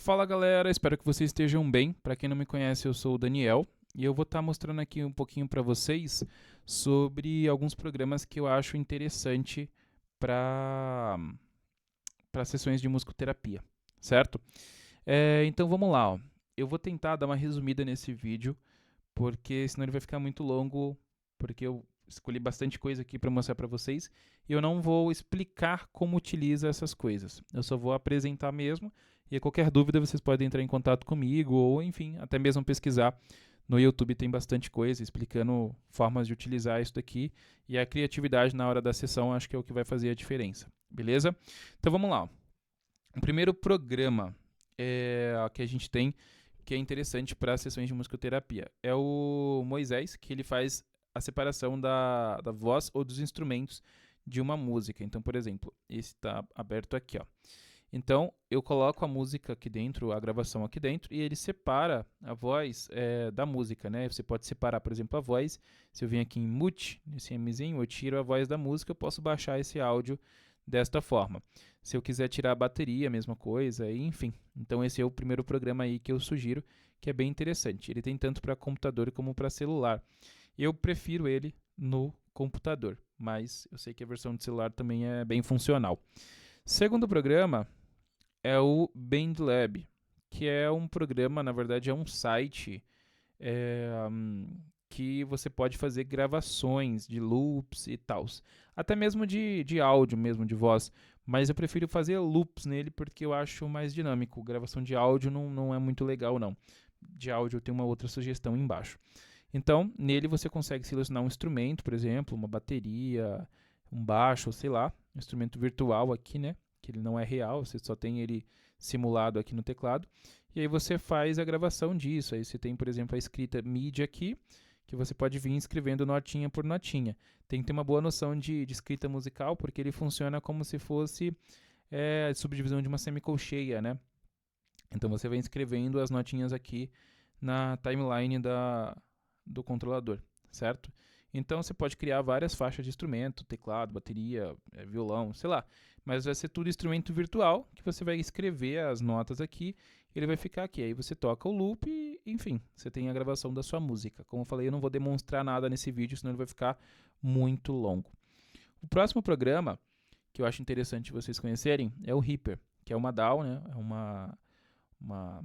Fala galera, espero que vocês estejam bem. Para quem não me conhece, eu sou o Daniel e eu vou estar mostrando aqui um pouquinho para vocês sobre alguns programas que eu acho interessante para sessões de musicoterapia, certo? Então vamos lá, ó. Eu vou tentar dar uma resumida nesse vídeo, porque senão ele vai ficar muito longo, porque eu escolhi bastante coisa aqui para mostrar para vocês e eu não vou explicar como utiliza essas coisas. Eu só vou apresentar mesmo e qualquer dúvida vocês podem entrar em contato comigo ou, enfim, até mesmo pesquisar. No YouTube tem bastante coisa explicando formas de utilizar isso daqui e a criatividade na hora da sessão acho que é o que vai fazer a diferença, beleza? Então vamos lá. O primeiro programa que a gente tem que é interessante para sessões de musicoterapia é o Moisés, que ele faz a separação da voz ou dos instrumentos de uma música. Então, por exemplo, esse está aberto aqui, ó. Então, eu coloco a música aqui dentro, a gravação aqui dentro, e ele separa a voz da música, né? Você pode separar, por exemplo, a voz. Se eu vim aqui em mute, nesse Mzinho, eu tiro a voz da música, eu posso baixar esse áudio desta forma. Se eu quiser tirar a bateria, a mesma coisa, enfim. Então, esse é o primeiro programa aí que eu sugiro, que é bem interessante. Ele tem tanto para computador como para celular. Eu prefiro ele no computador, mas eu sei que a versão de celular também é bem funcional. Segundo programa é o BandLab, que é um programa, na verdade é um site que você pode fazer gravações de loops e tal. Até mesmo de áudio, mesmo de voz. Mas eu prefiro fazer loops nele porque eu acho mais dinâmico. Gravação de áudio não é muito legal, não. De áudio eu tenho uma outra sugestão embaixo. Então, nele você consegue selecionar um instrumento, por exemplo, uma bateria, um baixo, sei lá, um instrumento virtual aqui, né? Que ele não é real, você só tem ele simulado aqui no teclado. E aí você faz a gravação disso. Aí você tem, por exemplo, a escrita MIDI aqui, que você pode vir escrevendo notinha por notinha. Tem que ter uma boa noção de escrita musical, porque ele funciona como se fosse subdivisão de uma semicolcheia, né? Então você vem escrevendo as notinhas aqui na timeline do controlador, certo? Então você pode criar várias faixas de instrumento, teclado, bateria, violão, sei lá. Mas vai ser tudo instrumento virtual, que você vai escrever as notas aqui, ele vai ficar aqui. Aí você toca o loop e, enfim, você tem a gravação da sua música. Como eu falei, eu não vou demonstrar nada nesse vídeo, senão ele vai ficar muito longo. O próximo programa, que eu acho interessante vocês conhecerem, é o Reaper, que é uma DAW, né? É uma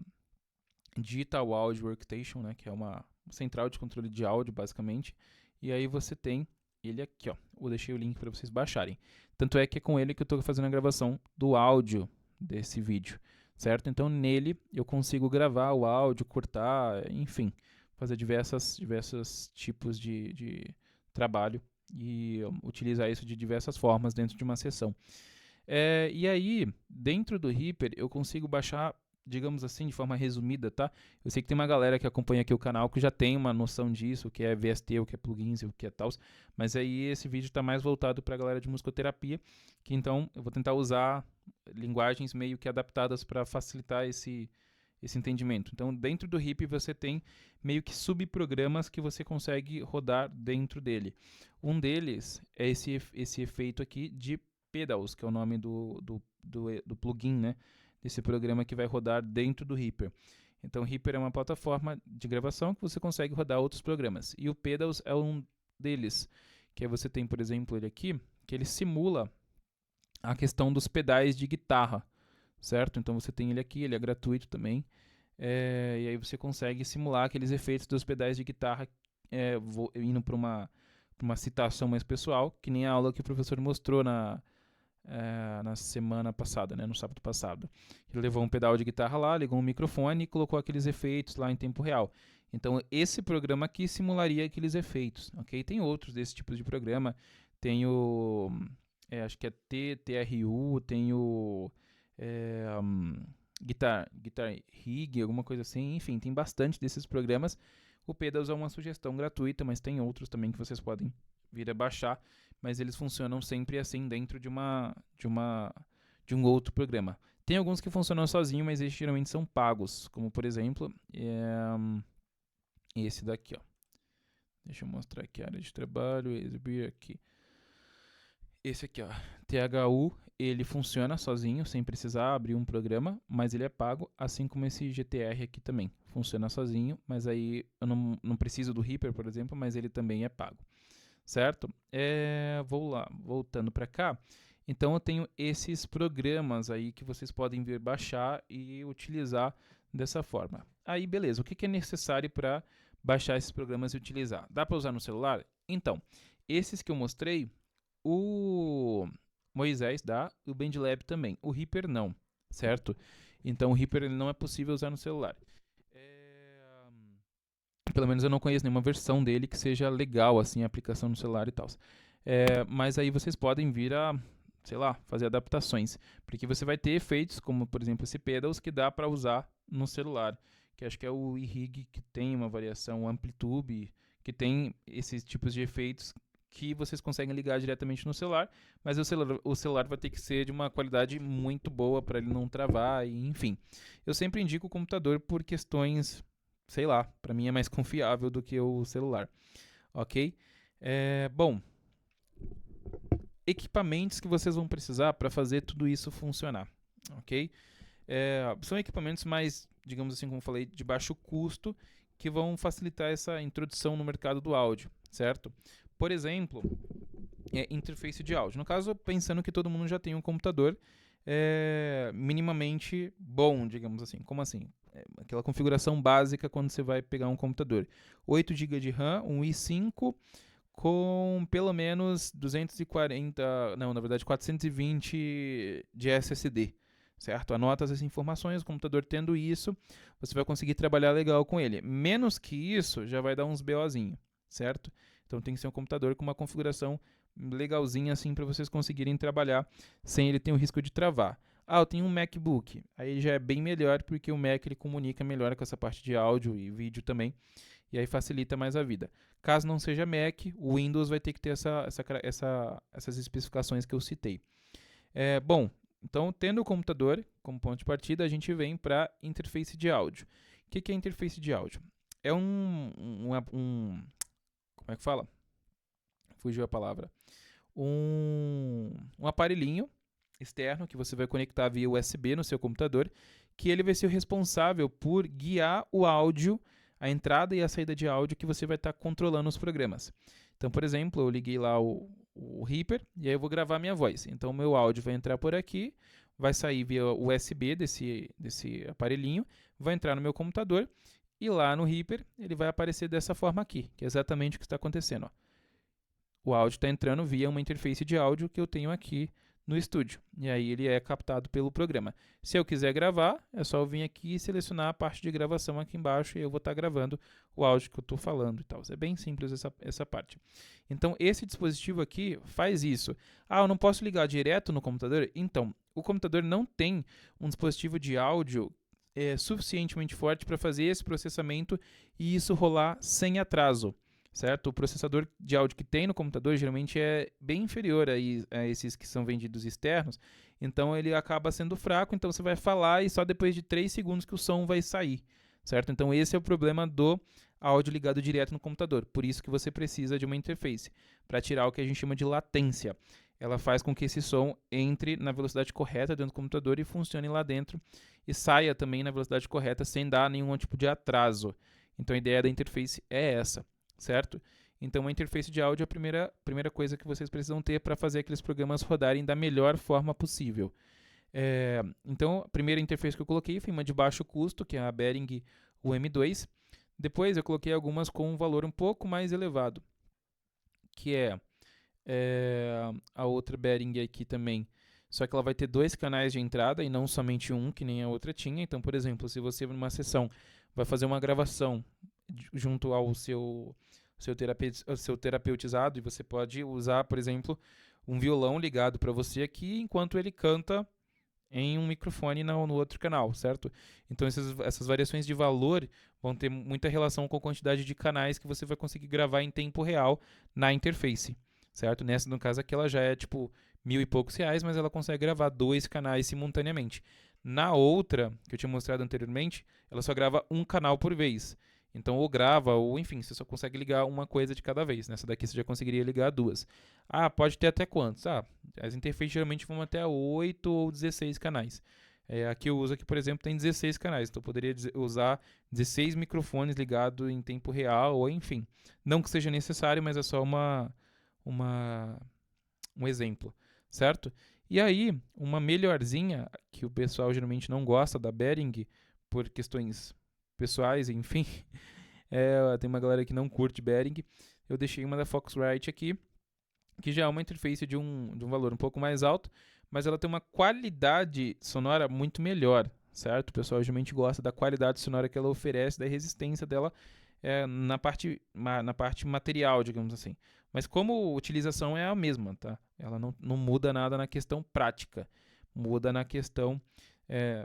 Digital Audio Workstation, né, que é uma central de controle de áudio, basicamente. E aí você tem ele aqui, ó. Eu deixei o link para vocês baixarem. Tanto é que é com ele que eu estou fazendo a gravação do áudio desse vídeo, certo? Então nele eu consigo gravar o áudio, cortar, enfim, fazer diversos tipos de trabalho e utilizar isso de diversas formas dentro de uma sessão. E aí, dentro do Reaper, eu consigo baixar, digamos assim, de forma resumida, tá? Eu sei que tem uma galera que acompanha aqui o canal que já tem uma noção disso, o que é VST, o que é plugins, o que é tal, mas aí esse vídeo está mais voltado para a galera de musicoterapia, que então eu vou tentar usar linguagens meio que adaptadas para facilitar esse entendimento. Então, dentro do RIP você tem meio que subprogramas que você consegue rodar dentro dele. Um deles é esse efeito aqui de Pedals, que é o nome do plugin, né? Desse programa que vai rodar dentro do Reaper. Então, o Reaper é uma plataforma de gravação que você consegue rodar outros programas. E o Pedals é um deles, que aí você tem, por exemplo, ele aqui, que ele simula a questão dos pedais de guitarra, certo? Então, você tem ele aqui, ele é gratuito também. E aí você consegue simular aqueles efeitos dos pedais de guitarra indo para uma citação mais pessoal, que nem a aula que o professor mostrou na semana passada, né, no sábado passado. Ele levou um pedal de guitarra lá, ligou um microfone e colocou aqueles efeitos lá em tempo real. Então, esse programa aqui simularia aqueles efeitos, ok? Tem outros desses tipos de programa. Tem o, acho que é TRU, tem o Guitar Rig, alguma coisa assim. Enfim, tem bastante desses programas. O Pedals é uma sugestão gratuita, mas tem outros também que vocês podem vir a baixar, mas eles funcionam sempre assim dentro de um outro programa. Tem alguns que funcionam sozinho, mas eles geralmente são pagos, como por exemplo esse daqui, ó. Deixa eu mostrar aqui a área de trabalho, exibir aqui. Esse aqui, ó, THU ele funciona sozinho, sem precisar abrir um programa, mas ele é pago, assim como esse GTR aqui também. Funciona sozinho, mas aí eu não preciso do Reaper, por exemplo, mas ele também é pago, certo? Vou lá, voltando para cá. Então eu tenho esses programas aí que vocês podem vir baixar e utilizar dessa forma. Aí beleza, o que é necessário para baixar esses programas e utilizar? Dá para usar no celular? Então, esses que eu mostrei, o Moisés dá, o BandLab também. O Reaper não, certo? Então o Reaper ele não é possível usar no celular. Pelo menos eu não conheço nenhuma versão dele que seja legal, assim, a aplicação no celular e tal. Mas aí vocês podem vir a, sei lá, fazer adaptações. Porque você vai ter efeitos, como por exemplo esse Pedals, que dá para usar no celular. Que acho que é o iRig que tem uma variação, o Amplitude, que tem esses tipos de efeitos que vocês conseguem ligar diretamente no celular, mas o celular vai ter que ser de uma qualidade muito boa para ele não travar, e, enfim. Eu sempre indico o computador por questões, sei lá, para mim é mais confiável do que o celular, ok? Bom, equipamentos que vocês vão precisar para fazer tudo isso funcionar, ok? São equipamentos mais, digamos assim, como eu falei, de baixo custo, que vão facilitar essa introdução no mercado do áudio, certo? Por exemplo, interface de áudio. No caso, pensando que todo mundo já tem um computador minimamente bom, digamos assim. Como assim? Aquela configuração básica quando você vai pegar um computador. 8 GB de RAM, um i5 com pelo menos 420 de SSD, certo? Anota essas informações, o computador tendo isso, você vai conseguir trabalhar legal com ele. Menos que isso, já vai dar uns BOzinho, certo? Então tem que ser um computador com uma configuração legalzinha assim para vocês conseguirem trabalhar sem ele ter o risco de travar. Eu tenho um MacBook. Aí já é bem melhor porque o Mac ele comunica melhor com essa parte de áudio e vídeo também. E aí facilita mais a vida. Caso não seja Mac, o Windows vai ter que ter essas especificações que eu citei. Bom, então tendo o computador como ponto de partida, a gente vem para interface de áudio. O que é interface de áudio? É como é que fala? Fugiu a palavra. Um aparelhinho externo que você vai conectar via USB no seu computador, que ele vai ser o responsável por guiar o áudio, a entrada e a saída de áudio que você vai estar controlando os programas. Então, por exemplo, eu liguei lá o Reaper e aí eu vou gravar minha voz. Então, o meu áudio vai entrar por aqui, vai sair via USB desse aparelhinho, vai entrar no meu computador e lá no Reaper ele vai aparecer dessa forma aqui, que é exatamente o que está acontecendo. Ó. O áudio está entrando via uma interface de áudio que eu tenho aqui no estúdio. E aí ele é captado pelo programa. Se eu quiser gravar, é só eu vir aqui e selecionar a parte de gravação aqui embaixo e eu vou estar gravando o áudio que eu estou falando e tal. É bem simples essa parte. Então, esse dispositivo aqui faz isso. Eu não posso ligar direto no computador? Então, o computador não tem um dispositivo de áudio suficientemente forte para fazer esse processamento e isso rolar sem atraso. Certo? O processador de áudio que tem no computador geralmente é bem inferior a esses que são vendidos externos, então ele acaba sendo fraco, então você vai falar e só depois de 3 segundos que o som vai sair, certo? Então esse é o problema do áudio ligado direto no computador, por isso que você precisa de uma interface, para tirar o que a gente chama de latência. Ela faz com que esse som entre na velocidade correta dentro do computador e funcione lá dentro, e saia também na velocidade correta sem dar nenhum tipo de atraso. Então a ideia da interface é essa. Certo? Então, a interface de áudio é a primeira coisa que vocês precisam ter para fazer aqueles programas rodarem da melhor forma possível. Então, a primeira interface que eu coloquei foi uma de baixo custo, que é a Behringer UM2. Depois, eu coloquei algumas com um valor um pouco mais elevado, que é a outra Behringer aqui também. Só que ela vai ter 2 canais de entrada e não somente um, que nem a outra tinha. Então, por exemplo, se você numa sessão vai fazer uma gravação junto ao seu terapeutizado e você pode usar, por exemplo, um violão ligado para você aqui enquanto ele canta em um microfone no outro canal, certo? Então essas variações de valor vão ter muita relação com a quantidade de canais que você vai conseguir gravar em tempo real na interface, certo? Nessa, no caso aqui, ela já é tipo R$1.000 e poucos, mas ela consegue gravar 2 canais simultaneamente. Na outra, que eu tinha mostrado anteriormente, ela só grava um canal por vez. Então, ou grava, ou enfim, você só consegue ligar uma coisa de cada vez. Nessa daqui você já conseguiria ligar duas. Ah, pode ter até quantos? Ah, as interfaces geralmente vão até 8 ou 16 canais. Aqui eu uso aqui, por exemplo, tem 16 canais. Então, eu poderia usar 16 microfones ligados em tempo real, ou enfim. Não que seja necessário, mas é só um exemplo, certo? E aí, uma melhorzinha que o pessoal geralmente não gosta da Behringer, por questões pessoais, enfim, tem uma galera que não curte Behringer, eu deixei uma da Focusrite aqui, que já é uma interface de um valor um pouco mais alto, mas ela tem uma qualidade sonora muito melhor, certo? O pessoal geralmente gosta da qualidade sonora que ela oferece, da resistência dela na parte material, digamos assim. Mas como utilização é a mesma, tá? Ela não muda nada na questão prática. Muda na questão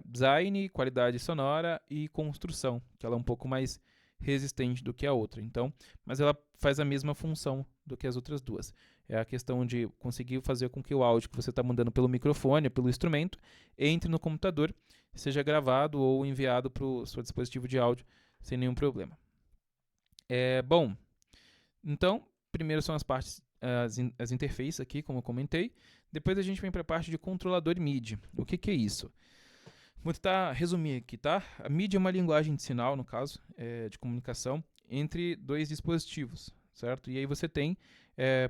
design, qualidade sonora e construção, que ela é um pouco mais resistente do que a outra. Então, mas ela faz a mesma função do que as outras duas. É a questão de conseguir fazer com que o áudio que você está mandando pelo microfone, pelo instrumento, entre no computador, seja gravado ou enviado para o seu dispositivo de áudio sem nenhum problema. Bom, então, primeiro são as partes, as interfaces aqui, como eu comentei. Depois a gente vem para a parte de controlador MIDI. O que é isso? Vou tentar resumir aqui, tá? A MIDI é uma linguagem de sinal, no caso, de comunicação entre dois dispositivos, certo? E aí você tem,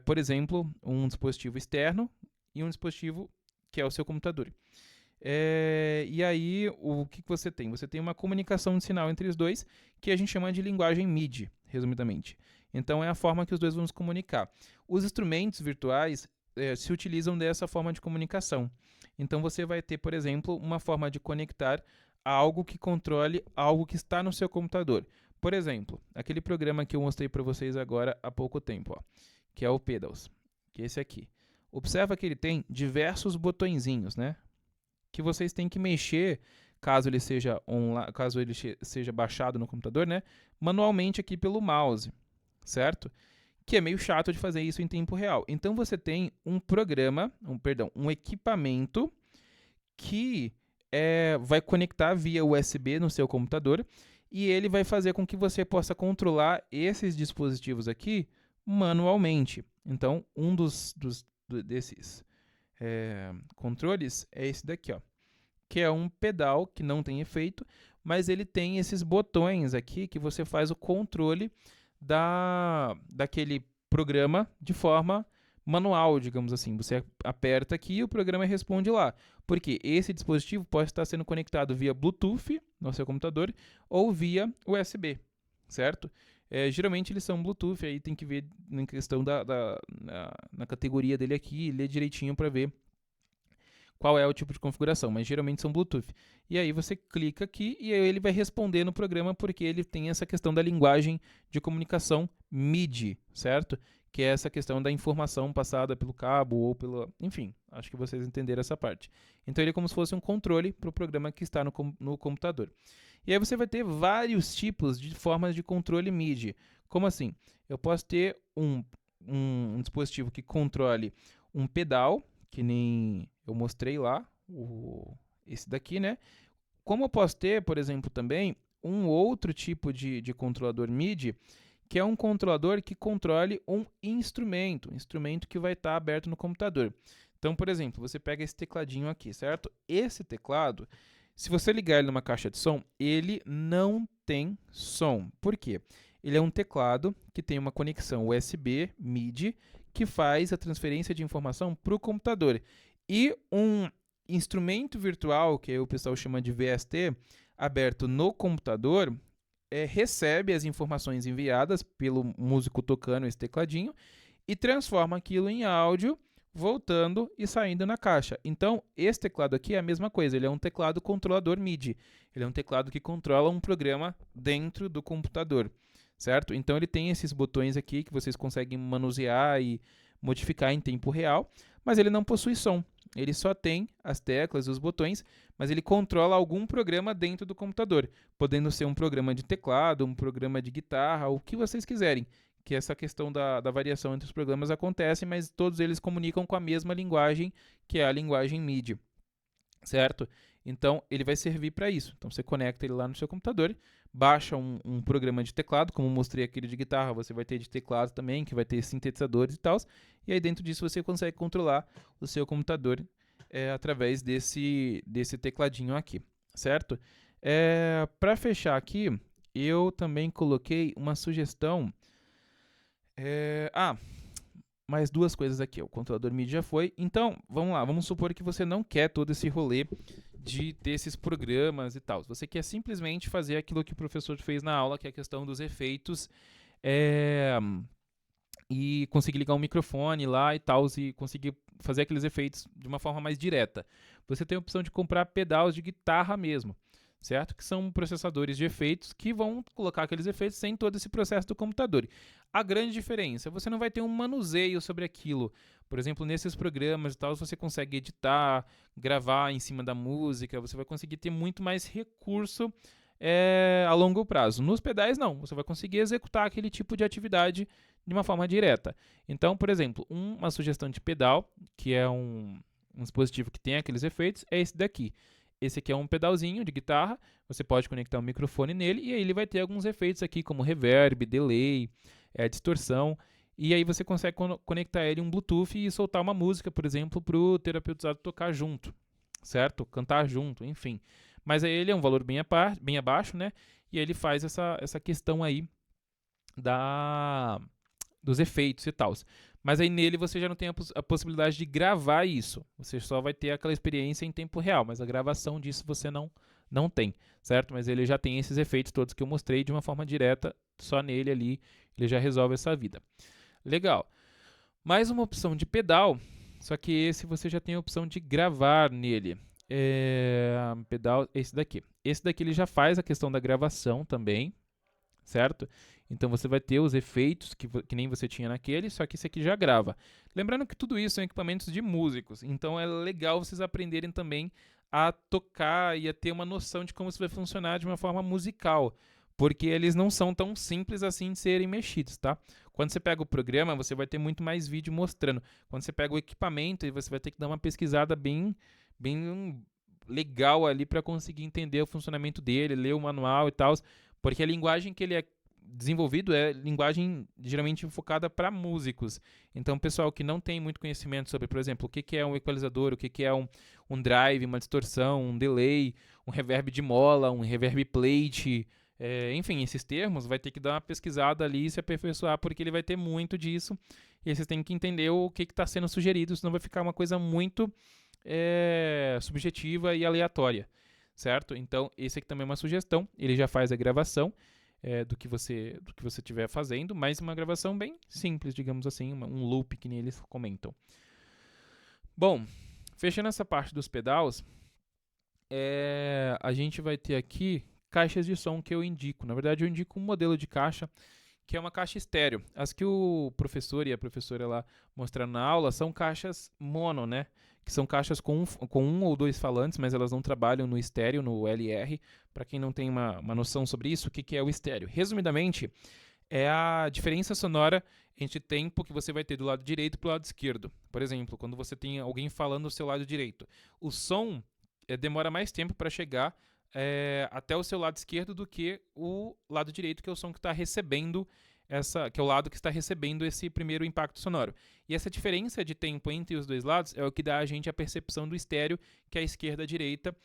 por exemplo, um dispositivo externo e um dispositivo que é o seu computador. E aí, o que você tem? Você tem uma comunicação de sinal entre os dois, que a gente chama de linguagem MIDI, resumidamente. Então, é a forma que os dois vão se comunicar. Os instrumentos virtuais se utilizam dessa forma de comunicação. Então, você vai ter, por exemplo, uma forma de conectar algo que controle algo que está no seu computador. Por exemplo, aquele programa que eu mostrei para vocês agora há pouco tempo, ó, que é o Pedals, que é esse aqui. Observa que ele tem diversos botõezinhos, né? Que vocês têm que mexer, caso ele seja baixado no computador, né, manualmente aqui pelo mouse, certo? Que é meio chato de fazer isso em tempo real. Então você tem um programa, um equipamento que vai conectar via USB no seu computador e ele vai fazer com que você possa controlar esses dispositivos aqui manualmente. Então, um desses controles é esse daqui, ó, que é um pedal que não tem efeito, mas ele tem esses botões aqui que você faz o controle daquele programa de forma manual, digamos assim. Você aperta aqui e o programa responde lá. Porque esse dispositivo pode estar sendo conectado via Bluetooth no seu computador ou via USB, certo? Geralmente eles são Bluetooth, aí tem que ver na questão na categoria dele aqui, ler direitinho para ver qual é o tipo de configuração, mas geralmente são Bluetooth. E aí você clica aqui e aí ele vai responder no programa porque ele tem essa questão da linguagem de comunicação MIDI, certo? Que é essa questão da informação passada pelo cabo ou pelo... Enfim, acho que vocês entenderam essa parte. Então ele é como se fosse um controle para o programa que está no computador. E aí você vai ter vários tipos de formas de controle MIDI. Como assim? Eu posso ter um dispositivo que controle um pedal, que nem eu mostrei lá, esse daqui, né? Como eu posso ter, por exemplo, também um outro tipo de controlador MIDI, que é um controlador que controle um instrumento que vai estar aberto no computador. Então, por exemplo, você pega esse tecladinho aqui, certo? Esse teclado, se você ligar ele numa caixa de som, ele não tem som. Por quê? Ele é um teclado que tem uma conexão USB MIDI que faz a transferência de informação para o computador. E um instrumento virtual, que o pessoal chama de VST, aberto no computador, recebe as informações enviadas pelo músico tocando esse tecladinho e transforma aquilo em áudio, voltando e saindo na caixa. Então, esse teclado aqui é a mesma coisa, ele é um teclado controlador MIDI. Ele é um teclado que controla um programa dentro do computador, certo? Então, ele tem esses botões aqui que vocês conseguem manusear e modificar em tempo real, mas ele não possui som. Ele só tem as teclas e os botões, mas ele controla algum programa dentro do computador, podendo ser um programa de teclado, um programa de guitarra, o que vocês quiserem. Que essa questão da variação entre os programas acontece, mas todos eles comunicam com a mesma linguagem, que é a linguagem MIDI, certo? Então, ele vai servir para isso. Então, você conecta ele lá no seu computador, baixa um programa de teclado, como eu mostrei aquele de guitarra, você vai ter de teclado também, que vai ter sintetizadores e tal. E aí, dentro disso, você consegue controlar o seu computador através desse tecladinho aqui, certo? Para fechar aqui, eu também coloquei uma sugestão. Mais duas coisas aqui. O controlador MIDI já foi. Então, vamos lá. Vamos supor que você não quer todo esse rolê de ter esses programas e tal. Você quer simplesmente fazer aquilo que o professor fez na aula, que é a questão dos efeitos, e conseguir ligar um microfone lá e tal, e conseguir fazer aqueles efeitos de uma forma mais direta. Você tem a opção de comprar pedais de guitarra mesmo, certo? Que são processadores de efeitos que vão colocar aqueles efeitos sem todo esse processo do computador. A grande diferença, você não vai ter um manuseio sobre aquilo. Por exemplo, nesses programas e tal, você consegue editar, gravar em cima da música, você vai conseguir ter muito mais recurso a longo prazo. Nos pedais, não. Você vai conseguir executar aquele tipo de atividade de uma forma direta. Então, por exemplo, uma sugestão de pedal, que é um dispositivo que tem aqueles efeitos, é esse daqui. Esse aqui é um pedalzinho de guitarra, você pode conectar um microfone nele e aí ele vai ter alguns efeitos aqui, como reverb, delay, distorção, e aí você consegue conectar ele um Bluetooth e soltar uma música, por exemplo, para o terapeutizado tocar junto, certo? Cantar junto, enfim. Mas aí ele é um valor bem abaixo, né? E aí ele faz essa questão aí dos efeitos e tal. Mas aí nele você já não tem a possibilidade de gravar isso. Você só vai ter aquela experiência em tempo real, mas a gravação disso você não tem, certo? Mas ele já tem esses efeitos todos que eu mostrei de uma forma direta, só nele ali, ele já resolve essa vida. Legal. Mais uma opção de pedal, só que esse você já tem a opção de gravar nele. Pedal, esse daqui. Esse daqui ele já faz a questão da gravação também, certo? Então você vai ter os efeitos que nem você tinha naquele, só que esse aqui já grava. Lembrando que tudo isso são equipamentos de músicos, então é legal vocês aprenderem também a tocar e a ter uma noção de como isso vai funcionar de uma forma musical, porque eles não são tão simples assim de serem mexidos, tá? Quando você pega o programa, você vai ter muito mais vídeo mostrando. Quando você pega o equipamento, você vai ter que dar uma pesquisada bem legal ali para conseguir entender o funcionamento dele, ler o manual e tal, porque a linguagem que ele é desenvolvido é linguagem geralmente focada para músicos. Então, pessoal que não tem muito conhecimento sobre, por exemplo, o que é um equalizador, o que é um drive, uma distorção, um delay, um reverb de mola, um reverb plate, enfim, esses termos, vai ter que dar uma pesquisada ali e se aperfeiçoar, porque ele vai ter muito disso e vocês têm que entender o que está sendo sugerido, senão vai ficar uma coisa muito subjetiva e aleatória, certo? Então, esse aqui também é uma sugestão, ele já faz a gravação do que você estiver fazendo, mas uma gravação bem simples, digamos assim, um loop que nem eles comentam. Bom, fechando essa parte dos pedais, a gente vai ter aqui caixas de som que eu indico. Na verdade, eu indico um modelo de caixa que é uma caixa estéreo. As que o professor e a professora lá mostraram na aula são caixas mono, né? Que são caixas com um ou dois falantes, mas elas não trabalham no estéreo, no LR. Para quem não tem uma noção sobre isso, o que é o estéreo? Resumidamente, é a diferença sonora entre tempo que você vai ter do lado direito para o lado esquerdo. Por exemplo, quando você tem alguém falando do seu lado direito, o som demora mais tempo para chegar até o seu lado esquerdo do que o lado direito, que é o som que está recebendo que é o lado que está recebendo esse primeiro impacto sonoro. E essa diferença de tempo entre os dois lados é o que dá a gente a percepção do estéreo, que é a esquerda e a direita,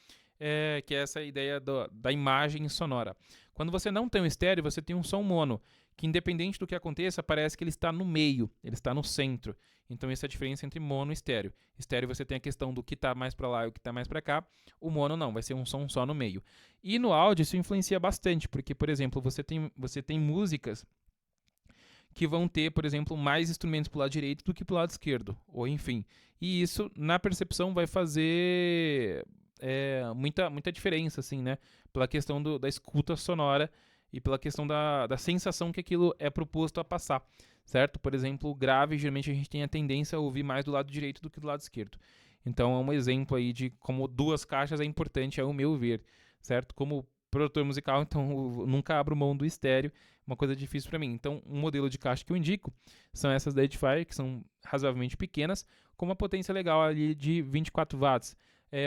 que é essa ideia da imagem sonora. Quando você não tem um estéreo, você tem um som mono, que independente do que aconteça, parece que ele está no meio, ele está no centro. Então essa é a diferença entre mono e estéreo. Estéreo você tem a questão do que está mais para lá e o que está mais para cá. O mono não, vai ser um som só no meio. E no áudio isso influencia bastante, porque, por exemplo, você tem músicas que vão ter, por exemplo, mais instrumentos para o lado direito do que para o lado esquerdo, ou enfim. E isso, na percepção, vai fazer muita diferença, assim, né? Pela questão da escuta sonora e pela questão da sensação que aquilo é proposto a passar, certo? Por exemplo, o grave, geralmente a gente tem a tendência a ouvir mais do lado direito do que do lado esquerdo. Então é um exemplo aí de como duas caixas é importante, ao meu ver, certo? Como produtor musical, então eu nunca abro mão do estéreo, uma coisa difícil para mim. Então, um modelo de caixa que eu indico são essas da Edifier, que são razoavelmente pequenas, com uma potência legal ali de 24 watts.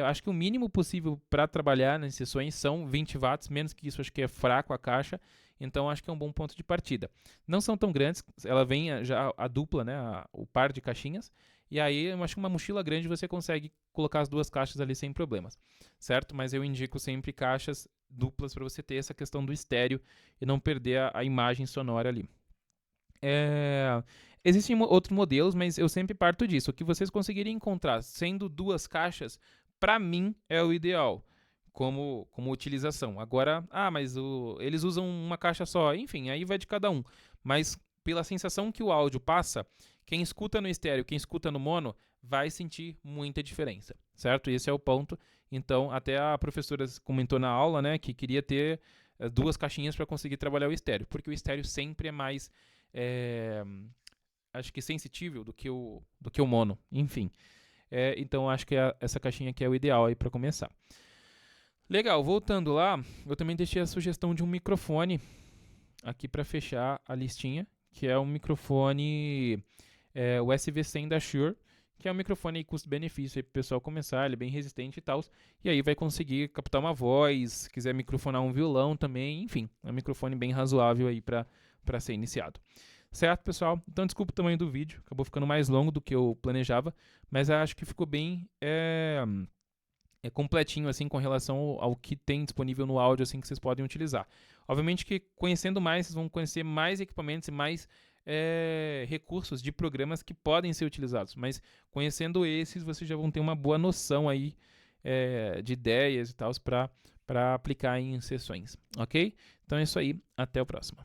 Acho que o mínimo possível para trabalhar nas sessões são 20 watts, menos que isso acho que é fraco a caixa, então acho que é um bom ponto de partida. Não são tão grandes, ela vem já a dupla, né, o par de caixinhas, e aí eu acho que uma mochila grande você consegue colocar as duas caixas ali sem problemas, certo? Mas eu indico sempre caixas duplas para você ter essa questão do estéreo e não perder a imagem sonora ali. Existem outros modelos, mas eu sempre parto disso. O que vocês conseguirem encontrar sendo duas caixas, para mim é o ideal como utilização. Agora, mas eles usam uma caixa só, enfim, aí vai de cada um. Mas pela sensação que o áudio passa, quem escuta no estéreo, quem escuta no mono, vai sentir muita diferença, certo? Esse é o ponto. Então, até a professora comentou na aula, né, que queria ter duas caixinhas para conseguir trabalhar o estéreo, porque o estéreo sempre é mais acho que sensitivo do que o mono, enfim. Então acho que essa caixinha aqui é o ideal aí para começar. Legal, voltando lá, eu também deixei a sugestão de um microfone aqui para fechar a listinha, que é um microfone USB-100 da Shure, que é um microfone custo-benefício para o pessoal começar, ele é bem resistente e tal, e aí vai conseguir captar uma voz, se quiser microfonar um violão também, enfim, é um microfone bem razoável aí para ser iniciado. Certo, pessoal? Então, desculpa o tamanho do vídeo, acabou ficando mais longo do que eu planejava, mas acho que ficou bem completinho assim com relação ao que tem disponível no áudio assim que vocês podem utilizar. Obviamente que conhecendo mais, vocês vão conhecer mais equipamentos e mais recursos de programas que podem ser utilizados, mas conhecendo esses, vocês já vão ter uma boa noção aí de ideias e tal para aplicar em sessões, ok? Então é isso aí, até o próximo.